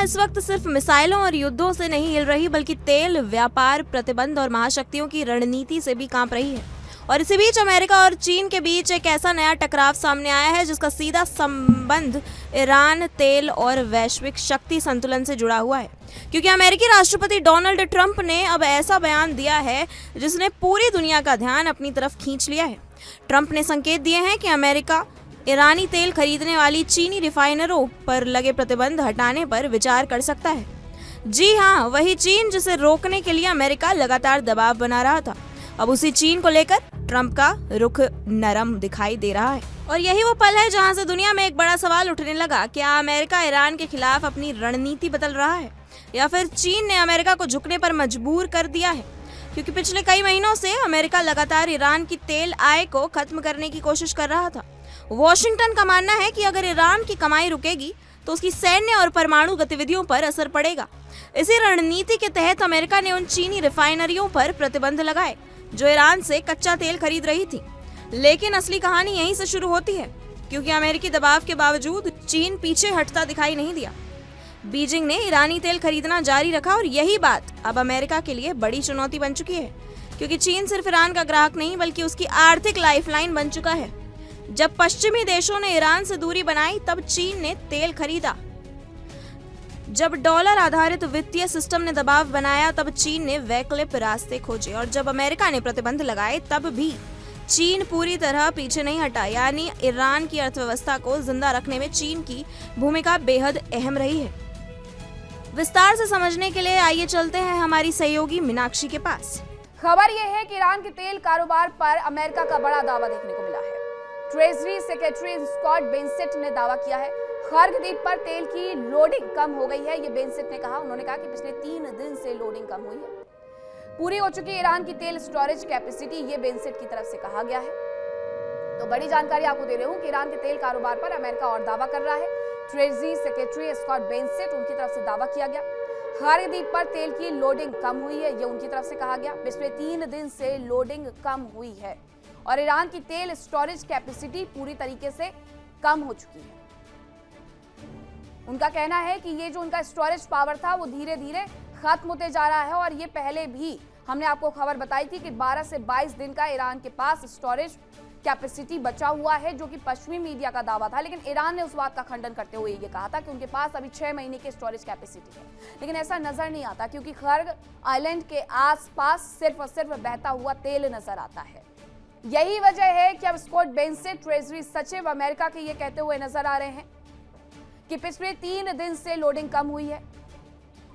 इस वक्त सिर्फ मिसाइलों और युद्धों से नहीं हिल रही, बल्कि तेल, व्यापार, प्रतिबंध और महाशक्तियों की रणनीति से भी कांप रही है। और इसी बीच अमेरिका और चीन के बीच एक ऐसा नया टकराव सामने आया है जिसका सीधा संबंध ईरान, तेल और वैश्विक शक्ति संतुलन से जुड़ा हुआ है। क्योंकि अमेरिकी राष्ट्रपति डोनाल्ड ट्रंप ने अब ऐसा बयान दिया है जिसने पूरी दुनिया का ध्यान अपनी तरफ खींच लिया है। ट्रंप ने संकेत दिए हैं कि अमेरिका ईरानी तेल खरीदने वाली चीनी रिफाइनरों पर लगे प्रतिबंध हटाने पर विचार कर सकता है। जी हाँ, वही चीन जिसे रोकने के लिए अमेरिका लगातार दबाव बना रहा था। अब उसी चीन को लेकर ट्रंप का रुख नरम दिखाई दे रहा है। और यही वो पल है जहां से दुनिया में एक बड़ा सवाल उठने लगा, क्या अमेरिका ईरान के खिलाफ अपनी रणनीति बदल रहा है या फिर चीन ने अमेरिका को झुकने पर मजबूर कर दिया है? क्योंकि पिछले कई महीनों से अमेरिका लगातार ईरान की तेल आय को खत्म करने की कोशिश कर रहा था। वॉशिंगटन का मानना है कि अगर ईरान की कमाई रुकेगी तो उसकी सैन्य और परमाणु गतिविधियों पर असर पड़ेगा। इसी रणनीति के तहत अमेरिका ने उन चीनी रिफाइनरियों पर प्रतिबंध लगाए जो ईरान से कच्चा तेल खरीद रही थी। लेकिन असली कहानी यहीं से शुरू होती है, क्योंकि अमेरिकी दबाव के बावजूद चीन पीछे हटता दिखाई नहीं दिया। बीजिंग ने ईरानी तेल खरीदना जारी रखा और यही बात अब अमेरिका के लिए बड़ी चुनौती बन चुकी है, क्योंकि चीन सिर्फ ईरान का ग्राहक नहीं बल्कि उसकी आर्थिक लाइफलाइन बन चुका है। जब पश्चिमी देशों ने ईरान से दूरी बनाई तब चीन ने तेल खरीदा। जब डॉलर आधारित वित्तीय सिस्टम ने दबाव बनाया तब चीन ने वैकल्पिक रास्ते खोजे, और जब अमेरिका ने प्रतिबंध लगाए तब भी चीन पूरी तरह पीछे नहीं हटा। यानी ईरान की अर्थव्यवस्था को जिंदा रखने में चीन की भूमिका बेहद अहम रही है। विस्तार से समझने के लिए आइए चलते हैं हमारी सहयोगी मीनाक्षी के पास। खबर यह है कि ईरान के तेल कारोबार पर अमेरिका का बड़ा दावा देखने को मिला है। ट्रेजरी सेक्रेटरी स्कॉट बेंसेट ने दावा किया है खार्ग द्वीप पर तेल की लोडिंग कम हो गई है। ये बेंसेट ने कहा, उन्होंने कहा कि पिछले 3 दिन से लोडिंग कम हुई है। पूरी हो चुकी ईरान की तेल स्टोरेज कैपेसिटी, ये बेंसेट की तरफ से कहा गया है। तो बड़ी जानकारी आपको दे रही हूं कि ईरान के तेल कारोबार पर अमेरिका और दावा कर रहा है। ट्रेजरी सेक्रेटरी स्कॉट बेंसेट, उनकी तरफ से दावा किया गया खार्ग द्वीप पर तेल की लोडिंग कम हुई है, ये उनकी तरफ से कहा गया। पिछले 3 दिन से लोडिंग कम हुई है और ईरान की तेल स्टोरेज कैपेसिटी पूरी तरीके से कम हो चुकी है। उनका कहना है कि ये जो उनका स्टोरेज पावर था वो धीरे धीरे खत्म होते जा रहा है। और ये पहले भी हमने आपको खबर बताई थी कि 12 से 22 दिन का ईरान के पास स्टोरेज कैपेसिटी बचा हुआ है, जो कि पश्चिमी मीडिया का दावा था। लेकिन ईरान ने उस बात का खंडन करते हुए ये कहा था कि उनके पास अभी 6 महीने की स्टोरेज कैपेसिटी है। लेकिन ऐसा नजर नहीं आता, क्योंकि खार्ग आइलैंड के आसपास सिर्फ और सिर्फ बहता हुआ तेल नजर आता है। यही वजह है कि अब स्कॉट बेंसेट, ट्रेजरी सचिव अमेरिका के ये कहते हुए नजर आ रहे हैं कि पिछले 3 दिन से लोडिंग कम हुई है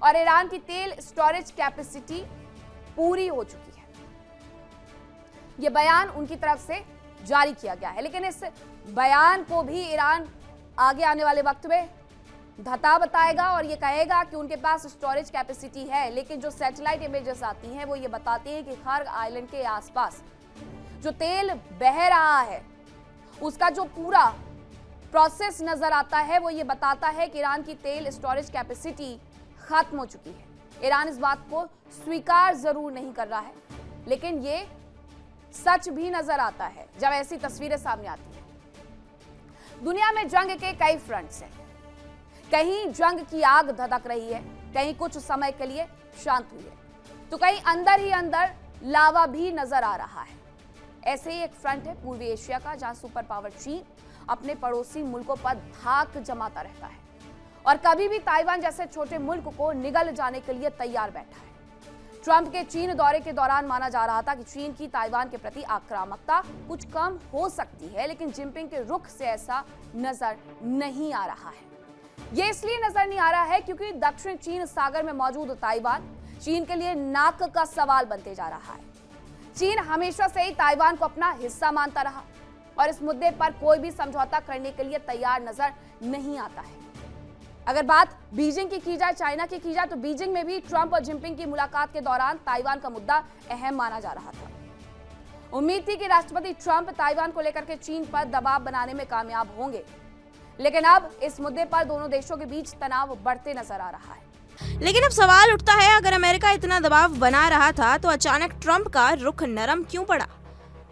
और ईरान की तेल स्टोरेज कैपेसिटी पूरी हो चुकी है। यह बयान उनकी तरफ से जारी किया गया है। लेकिन इस बयान को भी ईरान आगे आने वाले वक्त में धता बताएगा और ये कहेगा कि उनके पास स्टोरेज कैपेसिटी है। लेकिन जो सैटेलाइट इमेजेस आती हैं वो ये बताती हैं कि खार्ग आइलैंड के आसपास जो तेल बह रहा है उसका जो पूरा प्रोसेस नजर आता है वो ये बताता है कि ईरान की तेल स्टोरेज कैपेसिटी खत्म हो चुकी है। ईरान इस बात को स्वीकार जरूर नहीं कर रहा है, लेकिन ये सच भी नजर आता है जब ऐसी तस्वीरें सामने आती हैं। दुनिया में जंग के कई फ्रंट्स हैं। कहीं जंग की आग धधक रही है, कहीं कुछ समय के लिए शांत हुई है, तो कहीं अंदर ही अंदर लावा भी नजर आ रहा है। ऐसे ही एक फ्रंट है पूर्वी एशिया का, जहां सुपर पावर चीन अपने पड़ोसी मुल्कों पर धाक जमाता रहता है और कभी भी ताइवान जैसे छोटे मुल्क को निगल जाने के लिए तैयार बैठा है। ट्रंप के चीन दौरे के दौरान माना जा रहा था कि चीन की ताइवान के प्रति आक्रामकता कुछ कम हो सकती है, लेकिन जिनपिंग के रुख से ऐसा नजर नहीं आ रहा है। ये इसलिए नजर नहीं आ रहा है क्योंकि दक्षिण चीन सागर में मौजूद ताइवान चीन के लिए नाक का सवाल बनते जा रहा है। चीन हमेशा से ही ताइवान को अपना हिस्सा मानता रहा और इस मुद्दे पर कोई भी समझौता करने के लिए तैयार नजर नहीं आता है। अगर बात बीजिंग की जाए, चाइना की जाए, तो बीजिंग में भी ट्रंप और जिनपिंग की मुलाकात के दौरान ताइवान का मुद्दा अहम माना जा रहा था। उम्मीद थी कि राष्ट्रपति ट्रंप ताइवान को लेकर के चीन पर दबाव बनाने में कामयाब होंगे, लेकिन अब इस मुद्दे पर दोनों देशों के बीच तनाव बढ़ते नजर आ रहा है। लेकिन अब सवाल उठता है, अगर अमेरिका इतना दबाव बना रहा था तो अचानक ट्रंप का रुख नरम क्यों पड़ा?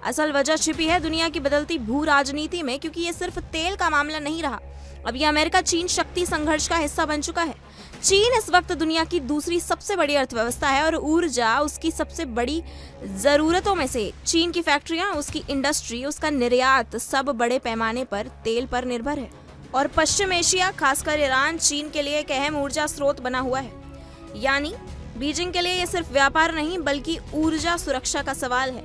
असल वजह छिपी है दुनिया की बदलती भू राजनीति में, क्योंकि ये सिर्फ तेल का मामला नहीं रहा। अब ये अमेरिका चीन शक्ति संघर्ष का हिस्सा बन चुका है। चीन इस वक्त दुनिया की दूसरी सबसे बड़ी अर्थव्यवस्था है और ऊर्जा उसकी सबसे बड़ी जरूरतों में से। चीन की फैक्ट्रियां, उसकी इंडस्ट्री, उसका निर्यात सब बड़े पैमाने पर तेल पर निर्भर है। और पश्चिम एशिया, खासकर ईरान, चीन के लिए एक अहम ऊर्जा स्रोत बना हुआ है। यानी बीजिंग के लिए ये सिर्फ व्यापार नहीं बल्कि ऊर्जा सुरक्षा का सवाल है।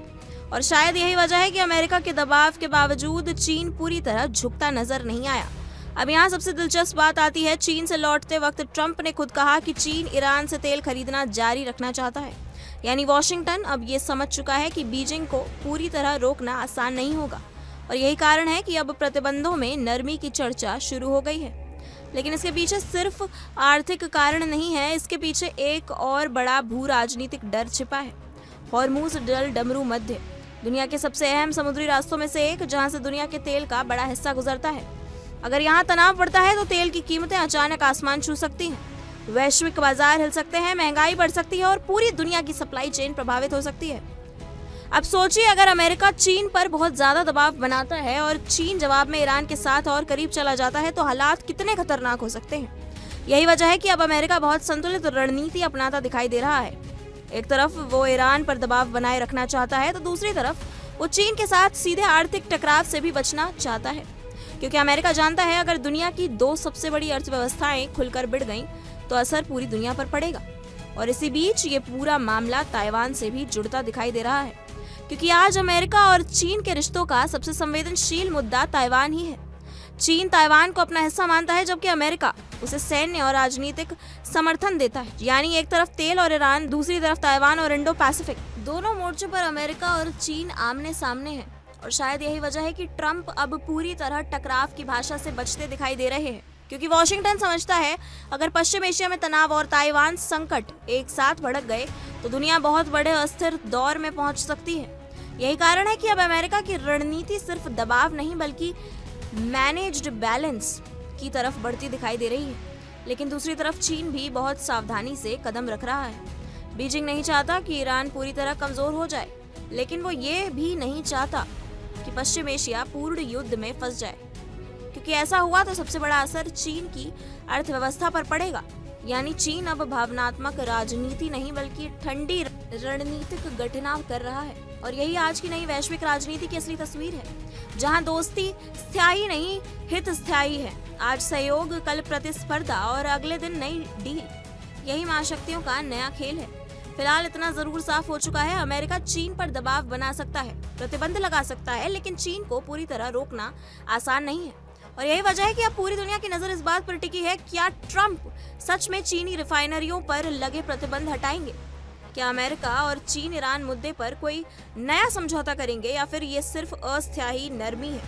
और शायद यही वजह है कि अमेरिका के दबाव के बावजूद चीन पूरी तरह झुकता नजर नहीं आया। अब यहाँ सबसे दिलचस्प बात आती है, चीन से लौटते वक्त ट्रंप ने खुद कहा कि चीन ईरान से तेल खरीदना जारी रखना चाहता है। यानी वॉशिंगटन अब ये समझ चुका है कि बीजिंग को पूरी तरह रोकना आसान नहीं होगा। और यही कारण है कि अब प्रतिबंधों में नरमी की चर्चा शुरू हो गई है। लेकिन इसके पीछे सिर्फ आर्थिक कारण नहीं है, इसके पीछे एक और बड़ा भू राजनीतिक डर छिपा है। हॉर्मूज जल डमरू मध्य दुनिया के सबसे अहम समुद्री रास्तों में से एक, जहां से दुनिया के तेल का बड़ा हिस्सा गुजरता है। अगर यहाँ तनाव बढ़ता है तो तेल की कीमतें अचानक आसमान छू सकती हैं। वैश्विक बाजार हिल सकते हैं, महंगाई बढ़ सकती है और पूरी दुनिया की सप्लाई चेन प्रभावित हो सकती है। अब सोचिए, अगर अमेरिका चीन पर बहुत ज्यादा दबाव बनाता है और चीन जवाब में ईरान के साथ और करीब चला जाता है तो हालात कितने खतरनाक हो सकते हैं। यही वजह है कि अब अमेरिका बहुत संतुलित रणनीति अपनाता दिखाई दे रहा है। एक तरफ वो ईरान पर दबाव बनाए रखना चाहता है तो दूसरी तरफ वो चीन के साथ सीधे आर्थिक टकराव से भी बचना चाहता है, क्योंकि अमेरिका जानता है अगर दुनिया की दो सबसे बड़ी अर्थव्यवस्थाएं खुलकर भिड़ गईं तो असर पूरी दुनिया पर पड़ेगा। और इसी बीच ये पूरा मामला ताइवान से भी जुड़ता दिखाई दे रहा है, क्योंकि आज अमेरिका और चीन के रिश्तों का सबसे संवेदनशील मुद्दा ताइवान ही है। चीन ताइवान को अपना हिस्सा मानता है जबकि अमेरिका उसे सैन्य और राजनीतिक समर्थन देता है। यानी एक तरफ तेल और ईरान, दूसरी तरफ ताइवान और इंडो पैसिफिक। दोनों मोर्चों पर अमेरिका और चीन आमने सामने हैं। और शायद यही वजह है कि ट्रंप अब पूरी तरह टकराव की भाषा से बचते दिखाई दे रहे हैं, क्योंकि वॉशिंगटन समझता है अगर पश्चिम एशिया में तनाव और ताइवान संकट एक साथ भड़क गए तो दुनिया बहुत बड़े अस्थिर दौर में पहुंच सकती है। यही कारण है कि अब अमेरिका की रणनीति सिर्फ दबाव नहीं बल्कि मैनेज्ड बैलेंस की तरफ बढ़ती दिखाई दे रही है। लेकिन दूसरी तरफ चीन भी बहुत सावधानी से कदम रख रहा है। बीजिंग नहीं चाहता कि ईरान पूरी तरह कमजोर हो जाए, लेकिन वो ये भी नहीं चाहता कि पश्चिम एशिया पूर्ण युद्ध में फंस जाए, क्योंकि ऐसा हुआ तो सबसे बड़ा असर चीन की अर्थव्यवस्था पर पड़ेगा। यानी चीन अब भावनात्मक राजनीति नहीं बल्कि ठंडी रणनीतिक घटना कर रहा है। और यही आज की नई वैश्विक राजनीति की असली तस्वीर है, जहां दोस्ती स्थायी नहीं, हित स्थायी है। आज सहयोग, कल प्रतिस्पर्धा और अगले दिन नई डील। यही महाशक्तियों का नया खेल है। फिलहाल इतना जरूर साफ हो चुका है, अमेरिका चीन पर दबाव बना सकता है, प्रतिबंध लगा सकता है, लेकिन चीन को पूरी तरह रोकना आसान नहीं है। और यही वजह है कि अब पूरी दुनिया की नजर इस बात पर टिकी है, क्या ट्रंप सच में चीनी रिफाइनरियों पर लगे प्रतिबंध हटाएंगे? क्या अमेरिका और चीन ईरान मुद्दे पर कोई नया समझौता करेंगे, या फिर ये सिर्फ अस्थायी नरमी है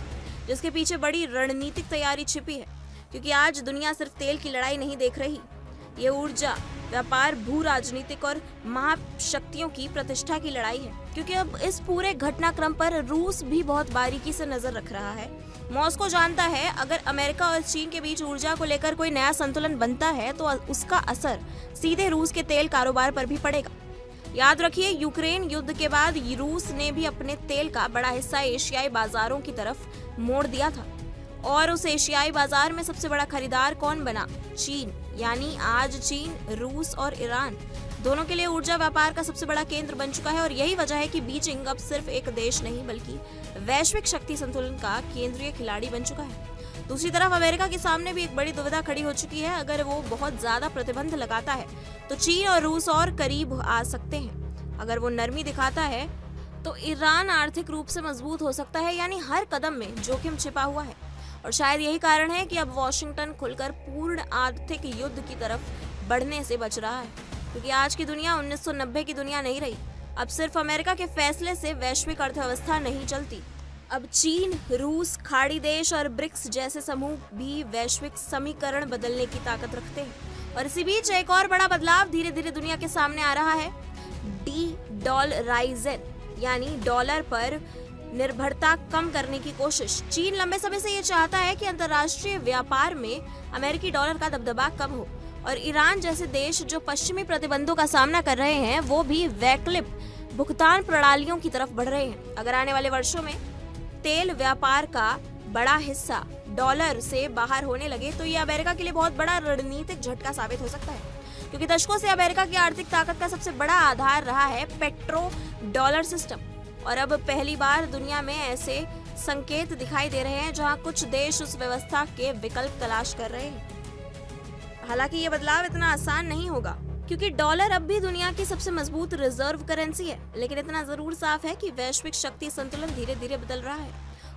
जिसके पीछे बड़ी रणनीतिक तैयारी छिपी है? क्योंकि आज दुनिया सिर्फ तेल की लड़ाई नहीं देख रही, ये ऊर्जा, व्यापार, भू राजनीतिक और महाशक्तियों की प्रतिष्ठा की लड़ाई है। क्योंकि अब इस पूरे घटनाक्रम पर रूस भी बहुत बारीकी से नजर रख रहा है। मॉस्को जानता है अगर अमेरिका और चीन के बीच ऊर्जा को लेकर कोई नया संतुलन बनता है तो उसका असर सीधे रूस के तेल कारोबार पर भी पड़ेगा। याद रखिए, यूक्रेन युद्ध के बाद रूस ने भी अपने तेल का बड़ा हिस्सा एशियाई बाजारों की तरफ मोड़ दिया था। और उस एशियाई बाजार में सबसे बड़ा खरीदार कौन बना? चीन। यानी आज चीन, रूस और ईरान दोनों के लिए ऊर्जा व्यापार का सबसे बड़ा केंद्र बन चुका है। और यही वजह है कि बीजिंग अब सिर्फ एक देश नहीं बल्कि वैश्विक शक्ति संतुलन का केंद्रीय खिलाड़ी बन चुका है। दूसरी तरफ अमेरिका के सामने भी एक बड़ी दुविधा खड़ी हो चुकी है। अगर वो बहुत ज्यादा प्रतिबंध लगाता है तो चीन और रूस और करीब आ सकते हैं। अगर वो नरमी दिखाता है तो ईरान आर्थिक रूप से मजबूत हो सकता है। यानी हर कदम में जोखिम छिपा हुआ है। और शायद यही कारण है कि अब वॉशिंगटन खुलकर पूर्ण आर्थिक युद्ध की तरफ बढ़ने से बच रहा है, क्योंकि आज की दुनिया 1990 की दुनिया नहीं रही। अब सिर्फ अमेरिका के फैसले से वैश्विक अर्थव्यवस्था नहीं चलती। अब चीन, रूस, खाड़ी देश और ब्रिक्स जैसे समूह भी वैश्विक समीकरण बदलने की ताकत रखते हैं। और इसी बीच एक और बड़ा बदलाव धीरे धीरे दुनिया के सामने आ रहा है, डी-डॉलराइजेशन, यानी डॉलर पर निर्भरता कम करने की कोशिश। चीन लंबे समय से ये चाहता है कि अंतर्राष्ट्रीय व्यापार में अमेरिकी डॉलर का दबदबा कम हो। और ईरान जैसे देश जो पश्चिमी प्रतिबंधों का सामना कर रहे हैं, वो भी वैकल्पिक भुगतान प्रणालियों की तरफ बढ़ रहे हैं। अगर आने वाले वर्षों में तेल व्यापार का बड़ा हिस्सा डॉलर से बाहर होने लगे तो ये अमेरिका के लिए बहुत बड़ा रणनीतिक झटका साबित हो सकता है, क्योंकि दशकों से अमेरिका की आर्थिक ताकत का सबसे बड़ा आधार रहा है पेट्रो डॉलर सिस्टम। और अब पहली बार दुनिया में ऐसे संकेत दिखाई दे रहे हैं जहां कुछ देश उस व्यवस्था के विकल्प तलाश कर रहे हैं। हालांकि ये बदलाव इतना आसान नहीं होगा, क्योंकि डॉलर अब भी दुनिया की सबसे मजबूत रिजर्व करेंसी है। लेकिन इतना जरूर साफ है कि वैश्विक शक्ति संतुलन धीरे धीरे बदल रहा है,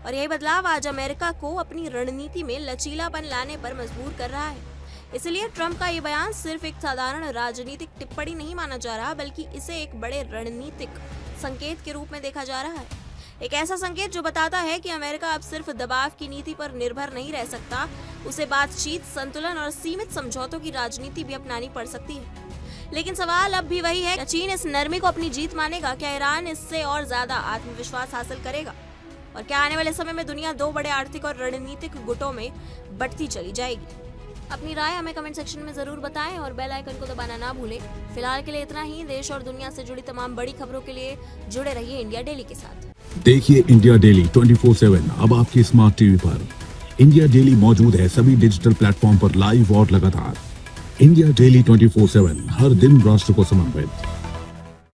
और यही बदलाव आज अमेरिका को अपनी रणनीति में लचीलापन लाने पर मजबूर कर रहा है। इसलिए ट्रंप का ये बयान सिर्फ एक साधारण राजनीतिक टिप्पणी नहीं माना जा रहा, बल्कि इसे एक बड़े रणनीतिक संकेत के रूप में देखा जा रहा है। एक ऐसा संकेत जो बताता है कि अमेरिका अब सिर्फ दबाव की नीति पर निर्भर नहीं रह सकता, उसे बातचीत, संतुलन और सीमित समझौतों की राजनीति भी अपनानी पड़ सकती है। लेकिन सवाल अब भी वही है, क्या चीन इस नरमी को अपनी जीत मानेगा? क्या ईरान इससे और ज्यादा आत्मविश्वास हासिल करेगा? और क्या आने वाले समय में दुनिया दो बड़े आर्थिक और रणनीतिक गुटों में बंटती चली जाएगी? अपनी राय हमें कमेंट सेक्शन में जरूर बताएं और बेल आइकन को दबाना ना भूलें। फिलहाल के लिए इतना ही। देश और दुनिया से जुड़ी तमाम बड़ी खबरों के लिए जुड़े रहिए इंडिया डेली के साथ। देखिए इंडिया डेली 24/7 अब आपकी स्मार्ट टीवी पर। इंडिया डेली मौजूद है सभी डिजिटल प्लेटफॉर्म पर लाइव और लगातार। इंडिया डेली 24/7 हर दिन राष्ट्र को समर्पित।